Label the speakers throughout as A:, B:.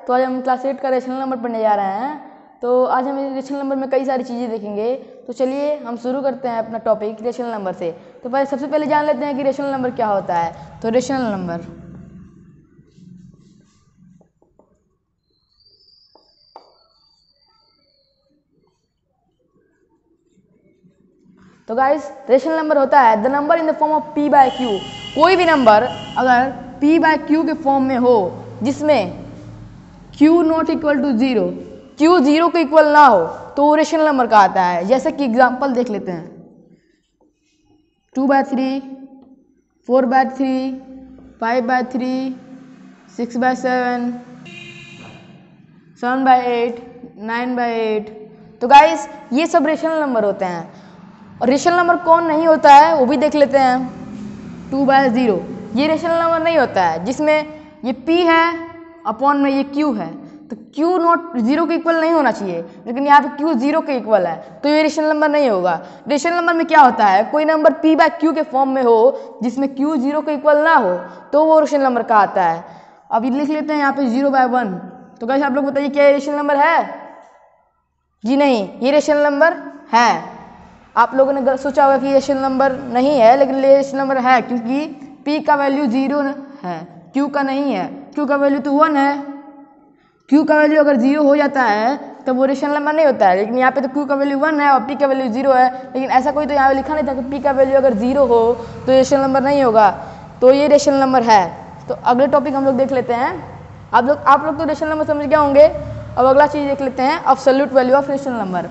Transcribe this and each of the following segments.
A: तो आज हम क्लास 8 का रेशनल नंबर पढ़ने जा रहे हैं। तो आज हम रेशनल नंबर में कई सारी चीज़ें देखेंगे। तो चलिए हम शुरू करते हैं अपना टॉपिक रेशनल नंबर से। तो सबसे पहले जान लेते हैं कि रेशनल नंबर क्या होता है। तो रेशनल नंबर, तो गाइस रेशनल नंबर होता है the number in the form of p by q। कोई भी नंबर अगर p बाय q के फॉर्म में हो जिसमें q not equal to 0, q 0 के इक्वल ना हो तो वो रेशनल नंबर का आता है। जैसे कि एग्जांपल देख लेते हैं, 2/3, 4/3, 5/3, 6/7, 7/8, 9/8। तो गाइस ये सब रेशनल नंबर होते हैं। और रेशनल नंबर कौन नहीं होता है वो भी देख लेते हैं। 2/0 ये रेशनल नंबर नहीं होता है जिसमें ये p है अपॉन में ये q है। तो q नॉट 0 के इक्वल नहीं होना चाहिए, लेकिन यहाँ पे q 0 के इक्वल है तो ये रेशनल नंबर नहीं होगा। रेशनल नंबर में क्या होता है, कोई नंबर p बाय q के फॉर्म में हो जिसमें q 0 के इक्वल ना हो तो वो रेशनल नंबर का आता है। अब ये लिख लेते हैं यहाँ पे 0/1। तो गाइस आप लोग बताइए क्या ये रेशनल नंबर है? जी नहीं, ये रेशनल नंबर है। आप लोगों ने सोचा होगा कि रेशनल नंबर नहीं है, लेकिन ये रेशनल नंबर है क्योंकि p का वैल्यू 0 है, q का नहीं है। q का वैल्यू तो 1 है। q का वैल्यू अगर 0 हो जाता है तो वो रेशनल नंबर नहीं होता है। लेकिन यहाँ पे तो q का वैल्यू 1 है और p का वैल्यू 0 है, लेकिन ऐसा कोई तो यहाँ पे लिखा नहीं था कि p का वैल्यू अगर 0 हो तो रेशनल नंबर नहीं होगा। तो ये रेशनल नंबर है। तो अगले टॉपिक हम लोग देख लेते हैं। आप लोग तो रेशनल नंबर समझ गए होंगे। अब अगला चीज़ देख लेते हैं, absolute value of rational number.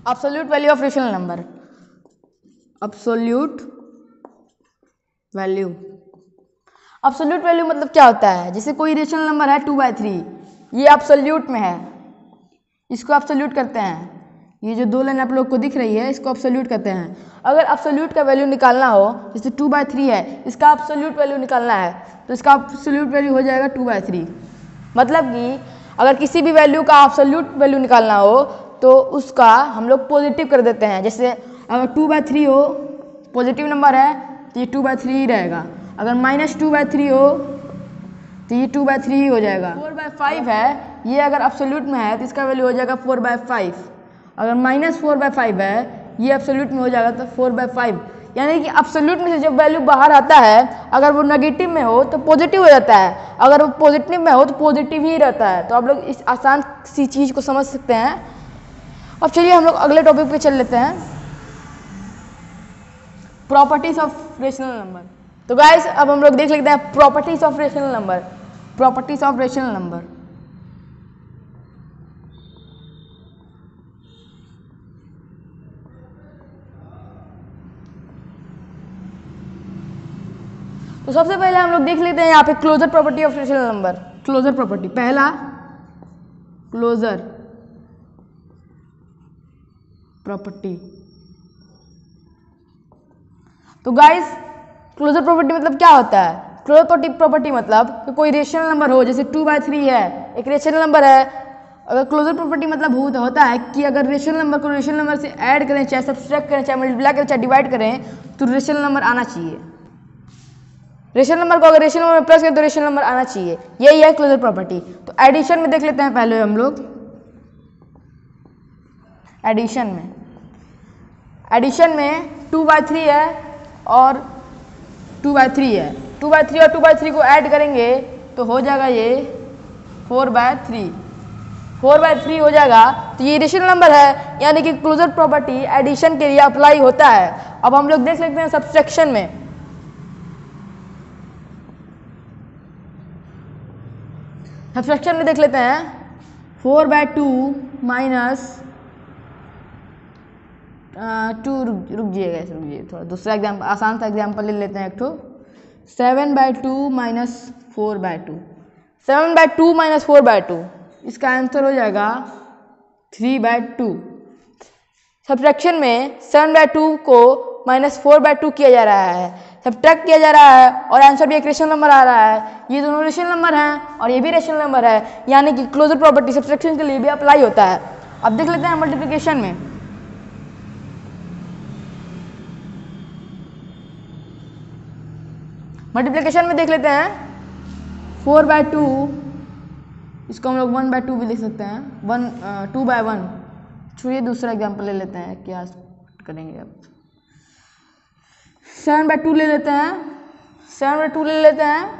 A: Absolute value of rational number, absolute value. Absolute value मतलब क्या होता है, जैसे कोई रेशनल नंबर है 2/3, ये एब्सोल्यूट में है, इसको एब्सोल्यूट करते हैं। ये जो दो लाइन आप लोग को दिख रही है इसको एब्सोल्यूट करते हैं। अगर एब्सोल्यूट का वैल्यू निकालना हो, जैसे 2/3 है, इसका एब्सोल्यूट वैल्यू निकालना है तो इसका एब्सोल्यूट वैल्यू हो जाएगा 2/3। मतलब कि अगर किसी भी वैल्यू का एब्सोल्यूट वैल्यू निकालना हो तो उसका हम लोग पॉजिटिव कर देते हैं। जैसे अगर 2/3 हो, पॉजिटिव नंबर है तो ये 2/3 ही रहेगा। अगर -2/3 हो तो ये 2/3 ही हो जाएगा। 4/5 है, ये अगर एब्सोल्यूट में है तो इसका वैल्यू हो जाएगा 4/5। अगर -4/5 है, ये एब्सोल्यूट में हो जाएगा तो 4/5। यानी कि एब्सोल्यूट में से जब वैल्यू बाहर आता है, अगर वो नेगेटिव में हो तो पॉजिटिव हो जाता है, अगर वो पॉजिटिव में हो तो पॉजिटिव ही रहता है। तो आप लोग इस आसान सी चीज़ को समझ सकते हैं। अब चलिए हम लोग अगले टॉपिक पे चल लेते हैं, प्रॉपर्टीज ऑफ रेशनल नंबर। तो गाइस अब हम लोग देख लेते हैं properties of rational number. Properties of rational number, तो सबसे पहले हम लोग देख लेते हैं यहाँ पे closure property of rational number. Closure property, पहला क्लोजर प्रॉपर्टी। तो गाइस क्लोजर प्रॉपर्टी मतलब क्या होता है? क्लोजर प्रॉपर्टी मतलब कि कोई रेशनल नंबर हो, जैसे 2/3 है, एक रेशनल नंबर है। अगर क्लोजर प्रॉपर्टी मतलब होता है कि अगर रेशनल नंबर को रेशनल नंबर से ऐड करें, चाहे सब्सट्रैक्ट करें, चाहे मल्टीप्लाई करें, चाहे डिवाइड करें, तो रेशनल नंबर आना चाहिए। रेशनल नंबर को अगर रेशनल नंबर में प्लस करें तो रेशनल नंबर आना चाहिए। यही है क्लोजर प्रॉपर्टी। तो एडिशन में देख लेते हैं पहले हम लोग। एडिशन में 2/3 है और 2/3 है। 2/3 और 2/3 को ऐड करेंगे तो हो जाएगा ये 4/3। 4/3 हो जाएगा तो ये रेशनल नंबर है, यानी कि क्लोजर प्रॉपर्टी एडिशन के लिए अप्लाई होता है। अब हम लोग देख लेते हैं सब्सट्रैक्शन में। सब्सट्रैक्शन में देख लेते हैं 4/2 माइनस 2, रुक जाइए थोड़ा दूसरा एग्जाम्पल, आसान सा एग्जाम्पल ले लेते हैं एक ठो। 7/2 माइनस 4/2, 7/2 माइनस 4/2, इसका आंसर हो जाएगा 3/2। सब्सट्रैक्शन में 7/2 को -4/2 किया जा रहा है, सब्ट्रैक्ट किया जा रहा है और आंसर भी एक रेशनल नंबर आ रहा है। ये दोनों रेशनल नंबर हैं और ये भी रेशनल नंबर है, यानी कि क्लोजर प्रॉपर्टी सब्ट्रैक्शन के लिए भी अप्लाई होता है। अब देख लेते हैं मल्टीप्लिकेशन में। मल्टीप्लिकेशन में देख लेते हैं 4/2 इसको हम लोग 1/2 भी लिख सकते हैं, 2/1। चलिए दूसरा एग्जाम्पल ले लेते हैं, क्या करेंगे अब। 7/2 ले लेते हैं, 7/2 ले लेते हैं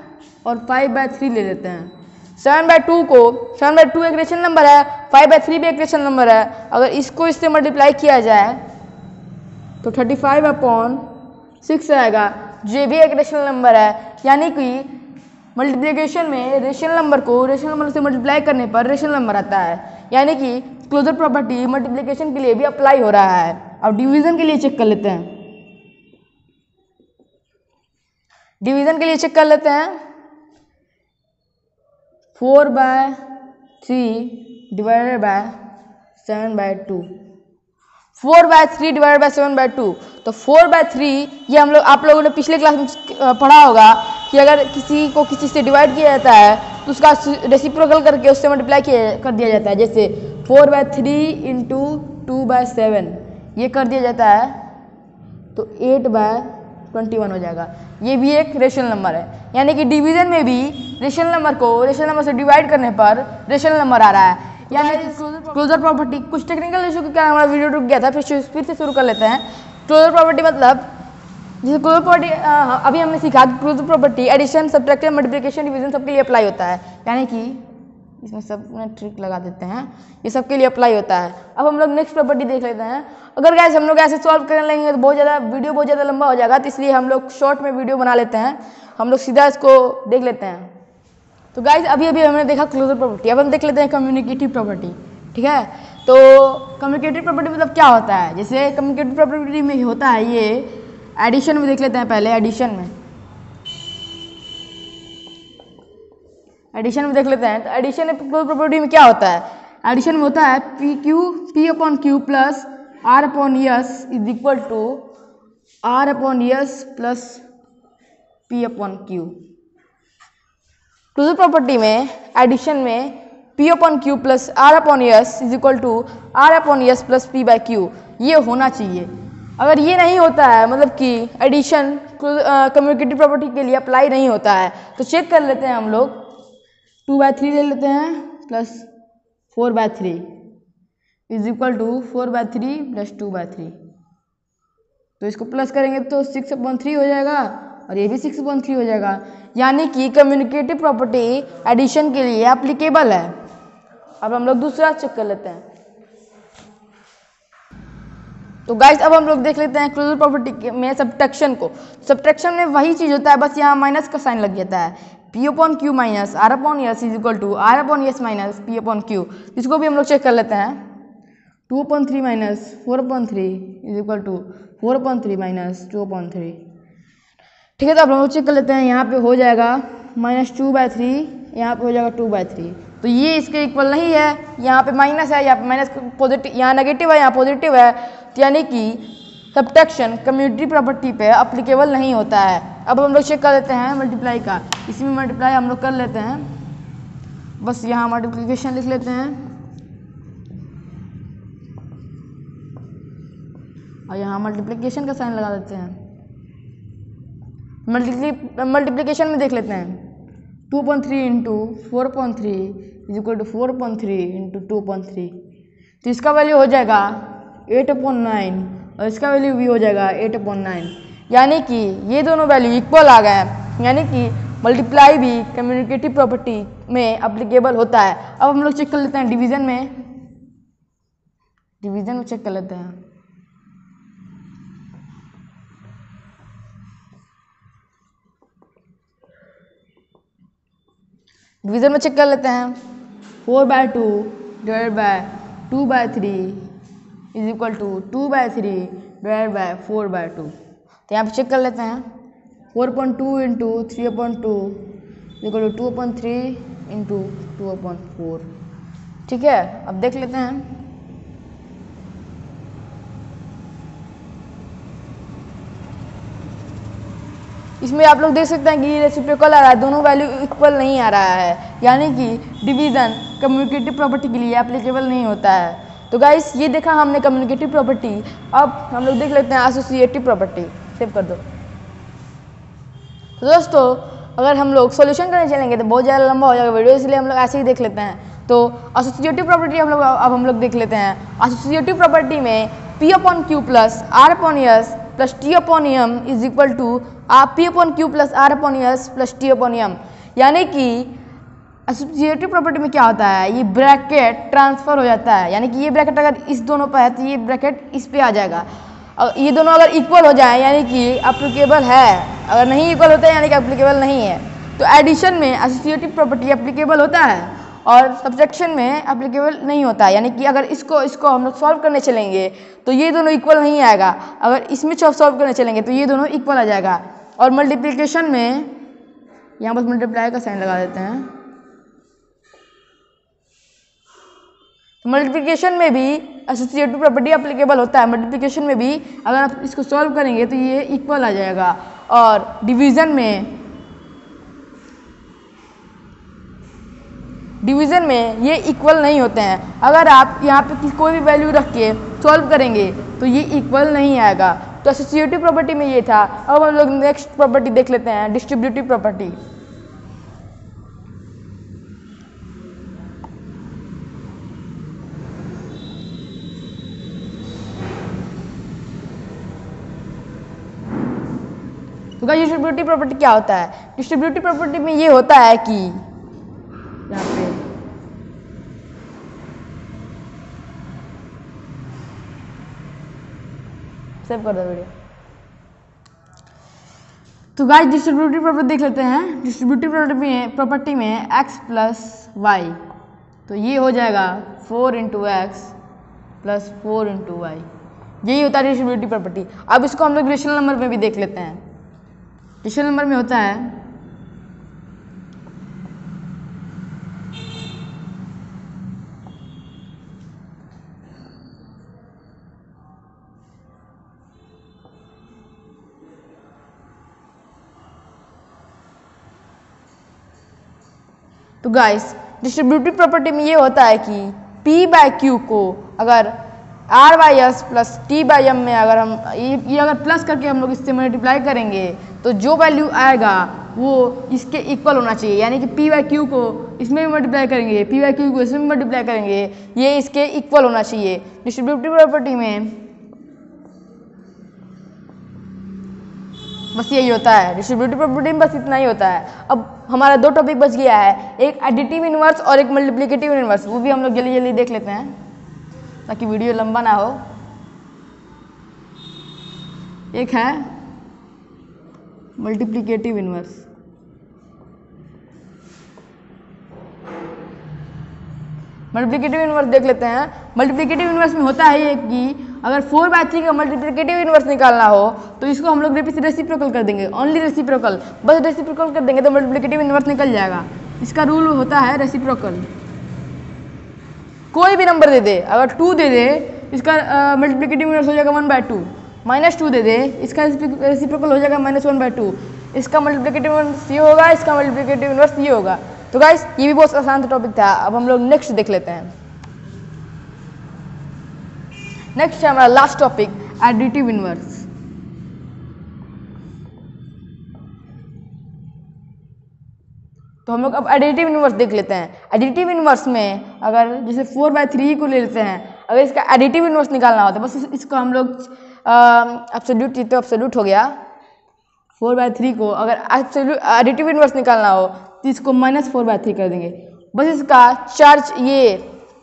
A: और 5/3 ले लेते हैं। 7/2 एक रेशनल नंबर है, 5/3 भी एक रेशनल नंबर है। अगर इसको इससे मल्टीप्लाई किया जाए तो 35/6 आएगा, जो भी एक रेशनल नंबर है। यानी कि मल्टीप्लिकेशन में रेशनल नंबर को रेशनल नंबर से मल्टीप्लाई करने पर रेशनल नंबर आता है। यानी कि क्लोजर प्रॉपर्टी मल्टीप्लिकेशन के लिए भी अप्लाई हो रहा है। अब डिवीजन के लिए चेक कर लेते हैं। डिवीजन के लिए चेक कर लेते हैं। 4/3 डिवाइडेड बाय 7/2, 4/3 डिवाइडेड बाय 7/2। तो 4/3 ये हम लोग आप लोगों ने पिछले क्लास में पढ़ा होगा कि अगर किसी को किसी से डिवाइड किया जाता है तो उसका रेसिप्रोकल करके उससे मल्टीप्लाई कर दिया जाता है। जैसे 4/3 इंटू 2/7 ये कर दिया जाता है तो 8/21 हो जाएगा। ये भी एक रेशनल नंबर है। यानी कि डिवीजन में भी रेशनल नंबर को रेशनल नंबर से डिवाइड करने पर रेशनल नंबर आ रहा है। यानी क्लोजर प्रॉपर्टी, कुछ टेक्निकल इशू के कारण हमारा वीडियो रुक गया था, फिर से शुरू कर लेते हैं। क्लोजर प्रॉपर्टी मतलब जैसे क्लोजर प्रॉपर्टी अभी हमने सीखा कि closure property addition, subtraction, multiplication, division सबके लिए अप्लाई होता है। यानी कि इसमें सब में ट्रिक लगा देते हैं, ये सबके लिए अप्लाई होता है। अब हम लोग नेक्स्ट प्रॉपर्टी देख लेते हैं। अगर गाइस हम लोग ऐसे सॉल्व करने लगेंगे तो वीडियो बहुत ज़्यादा लंबा हो जाएगा, तो इसलिए हम लोग शॉर्ट में वीडियो बना लेते हैं। हम लोग सीधा इसको देख लेते हैं। तो गाइस अभी हमने देखा क्लोजर प्रॉपर्टी, अब हम देख लेते हैं कम्युनिकेटिव प्रॉपर्टी। ठीक है, तो कम्युनिकेटिव प्रॉपर्टी मतलब क्या होता है। जैसे कम्युनिकेटिव प्रॉपर्टी में होता है ये एडिशन में देख लेते हैं। पहले एडिशन में देख लेते हैं। तो एडिशन क्लोजर प्रॉपर्टी में क्या होता है। एडिशन में होता है P/Q plus R/S is equal to R/S plus P/Q। Closure property में एडिशन में P/Q plus R/S is equal to R/S plus P/Q ये होना चाहिए। अगर ये नहीं होता है मतलब कि एडिशन कम्युनिकेटिव प्रॉपर्टी के लिए अप्लाई नहीं होता है, तो चेक कर लेते हैं हम लोग। 2/3 ले लेते हैं plus 4/3 is equal to 4/3 plus 2/3। तो इसको प्लस करेंगे तो 6/3 हो जाएगा और ये भी 6/3 हो जाएगा। यानी कि कम्युनिकेटिव प्रॉपर्टी एडिशन के लिए एप्लीकेबल है। अब हम लोग दूसरा चेक कर लेते हैं। तो गाइस अब हम लोग देख लेते हैं क्लोजर प्रॉपर्टी में सब्ट्रैक्शन को। सब्ट्रैक्शन में वही चीज़ होता है, बस यहाँ माइनस का साइन लग जाता है। P/Q minus R/S is equal to R/S minus P/Q। इसको भी हम लोग चेक कर लेते हैं। 2/3 minus 4/3 is equal to 4/3 minus 2/3। ठीक है, तो अब हम लोग चेक कर लेते हैं। यहाँ पे हो जाएगा -2/3, यहाँ पे हो जाएगा 2/3। तो ये इसके इक्वल नहीं है। यहाँ पे माइनस है, यहाँ पे माइनस पॉजिटिव, यहाँ नेगेटिव है, यहाँ पॉजिटिव है। तो यानी कि सब्ट्रैक्शन कम्युनिकेटिव प्रॉपर्टी पे अप्लीकेबल नहीं होता है। अब हम लोग चेक कर लेते हैं मल्टीप्लाई का। इसमें मल्टीप्लाई हम लोग कर लेते हैं, बस यहाँ मल्टीप्लिकेशन लिख लेते हैं और यहाँ मल्टीप्लिकेशन का साइन लगा देते हैं। मल्टीप्लिकेशन में देख लेते हैं। 2/3 into 4/3 is equal to 4/3 into 2/3। तो इसका वैल्यू हो जाएगा 8/9 और इसका वैल्यू भी हो जाएगा 8/9। यानी कि ये दोनों वैल्यू इक्वल आ गए हैं। यानी कि मल्टीप्लाई भी कम्युनिकेटिव प्रॉपर्टी में एप्लीकेबल होता है। अब हम लोग चेक कर लेते हैं डिवीजन में चेक कर लेते हैं। डिवीजन में चेक कर लेते हैं। 4/2 divided by 2/3 is equal to 2/3 divided by 4/2। तो यहाँ पे चेक कर लेते हैं। 4/2 इंटू 3/2 इक्वल टू 2/3 इंटू 2/4। ठीक है, अब देख लेते हैं। इसमें आप लोग देख सकते हैं कि रेसिप्रोकल आ रहा है, दोनों वैल्यू इक्वल नहीं आ रहा है। यानी कि डिवीजन कम्युनिकेटिव प्रॉपर्टी के लिए एप्लीकेबल नहीं होता है। तो गाइस ये देखा हमने कम्युनिकेटिव प्रॉपर्टी। अब हम लोग देख लेते हैं एसोसिएटिव प्रॉपर्टी। सेव कर दो। तो दोस्तों अगर हम लोग सॉल्यूशन करने चलेंगे तो बहुत ज़्यादा लंबा हो जाएगा वीडियो, इसलिए हम लोग ऐसे ही देख लेते हैं। तो एसोसिएटिव प्रॉपर्टी हम लोग देख लेते हैं। एसोसिएटिव प्रॉपर्टी में P upon Q plus R upon S plus T upon M is equal to P upon Q plus R upon S plus T upon M। यानी कि एसोसिएटिव प्रॉपर्टी में क्या होता है, ये ब्रैकेट ट्रांसफर हो जाता है, यानी कि ये ब्रैकेट अगर इस दोनों पर है तो ये ब्रैकेट इस पे आ जाएगा। ये दोनों अगर इक्वल हो जाए यानी कि एप्लीकेबल है, अगर नहीं इक्वल होते हैं यानी कि एप्लीकेबल नहीं है। तो एडिशन में एसोसिएटिव प्रॉपर्टी एप्लीकेबल होता है और सब्ट्रैक्शन में एप्लीकेबल नहीं होता है। यानी कि अगर इसको हम लोग सॉल्व करने चलेंगे तो ये दोनों इक्वल नहीं आएगा, अगर इसमें सॉल्व करने चलेंगे तो ये दोनों इक्वल आ जाएगा। और मल्टीप्लिकेशन में यहाँ बस मल्टीप्लाई का साइन लगा देते हैं। मल्टीप्लिकेशन में भी एसोसिएटिव प्रॉपर्टी एप्लीकेबल होता है। मल्टीप्लिकेशन में भी अगर आप इसको सॉल्व करेंगे तो ये इक्वल आ जाएगा। और डिवीज़न में ये इक्वल नहीं होते हैं। अगर आप यहाँ पे कोई भी वैल्यू रख के सॉल्व करेंगे तो ये इक्वल नहीं आएगा। तो एसोसिएटिव प्रॉपर्टी में ये था। अब हम लोग नेक्स्ट प्रॉपर्टी देख लेते हैं, डिस्ट्रीब्यूटिव प्रॉपर्टी। तो गाइस डिस्ट्रीब्यूटिव प्रॉपर्टी क्या होता है? डिस्ट्रीब्यूटिव प्रॉपर्टी में ये होता है कि यहाँ पे सेव कर दो वीडियो। तो गाइस डिस्ट्रीब्यूटिव प्रॉपर्टी देख लेते हैं। डिस्ट्रीब्यूटिव प्रॉपर्टी में x प्लस y, तो ये हो जाएगा 4 into x plus 4 into y. यही होता है डिस्ट्रीब्यूटिव प्रॉपर्टी। अब इसको हम लोग रेशनल नंबर में भी देख लेते हैं। रेशनल नंबर में होता है तो गाइस डिस्ट्रीब्यूटिव प्रॉपर्टी में ये होता है कि P बाय Q को अगर R by S plus T by M में अगर हम ये अगर प्लस करके हम लोग इससे मल्टीप्लाई करेंगे तो जो वैल्यू आएगा वो इसके इक्वल होना चाहिए। यानी कि P बाई Q को इसमें भी मल्टीप्लाई करेंगे, P बाई Q को इसमें भी मल्टीप्लाई करेंगे, ये इसके इक्वल होना चाहिए। डिस्ट्रीब्यूटिव प्रॉपर्टी में बस यही होता है। डिस्ट्रीब्यूटिव प्रॉपर्टी में बस इतना ही होता है। अब हमारा दो टॉपिक बच गया है, एक एडिटिव इनवर्स और एक मल्टीप्लिकेटिव इनवर्स। वो भी हम लोग जल्दी जल्दी देख लेते हैं ताकि वीडियो लंबा ना हो। एक है मल्टीप्लिकेटिव इनवर्स। मल्टीप्लिकेटिव इनवर्स देख लेते हैं। मल्टीप्लिकेटिव इनवर्स में होता है ये कि अगर 4/3 का मल्टीप्लिकेटिव इनवर्स निकालना हो तो इसको हम लोग रेसिप्रोकल कर देंगे, ओनली रेसिप्रोकल, बस रेसिप्रोकल कर देंगे तो मल्टीप्लिकेटिव इनवर्स निकल जाएगा। इसका रूल होता है रेसिप्रोकल। कोई भी नंबर दे दे, अगर 2 दे दे इसका मल्टीप्लिकेटिव इनवर्स हो जाएगा 1/2, -2 दे दे इसका रेसिप्रोकल हो जाएगा -1/2। इसका मल्टीप्लिकेटिव इनवर्स ये होगा, इसका मल्टीप्लिकेटिव इनवर्स ये होगा। तो गाइस ये भी बहुत आसान टॉपिक था। अब हम लोग नेक्स्ट देख लेते हैं। नेक्स्ट है हमारा लास्ट टॉपिक एडिटिव इनवर्स। तो हम लोग अब एडिटिव इनवर्स देख लेते हैं। एडिटिव इनवर्स में अगर जैसे 4/3 को ले लेते हैं, अगर इसका एडिटिव इनवर्स निकालना होता है बस इसको हम लोग एब्सोल्यूट, तो एब्सोल्यूट हो गया। 4/3 को अगर एडिटिव इनवर्स निकालना हो तो इसको -4/3 कर देंगे। बस इसका चार्ज ये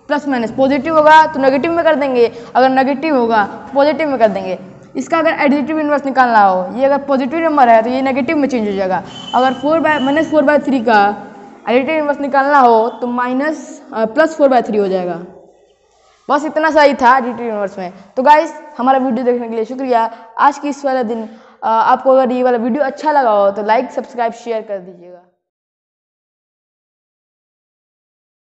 A: प्लस माइनस पॉजिटिव होगा तो नेगेटिव में कर देंगे, अगर नेगेटिव होगा पॉजिटिव में कर देंगे। इसका अगर एडिटिव इनवर्स निकालना हो, ये अगर पॉजिटिव नंबर है तो ये नेगेटिव में चेंज हो जाएगा। अगर -4/3 का एडिटिव इनवर्स निकालना हो तो +4/3 हो जाएगा। बस इतना सा ही था एडिटिव इनवर्स में। तो गाइस हमारा वीडियो देखने के लिए शुक्रिया। आज की इस वाला दिन आपको अगर ये वाला वीडियो अच्छा लगा हो तो लाइक, सब्सक्राइब, शेयर कर दीजिएगा।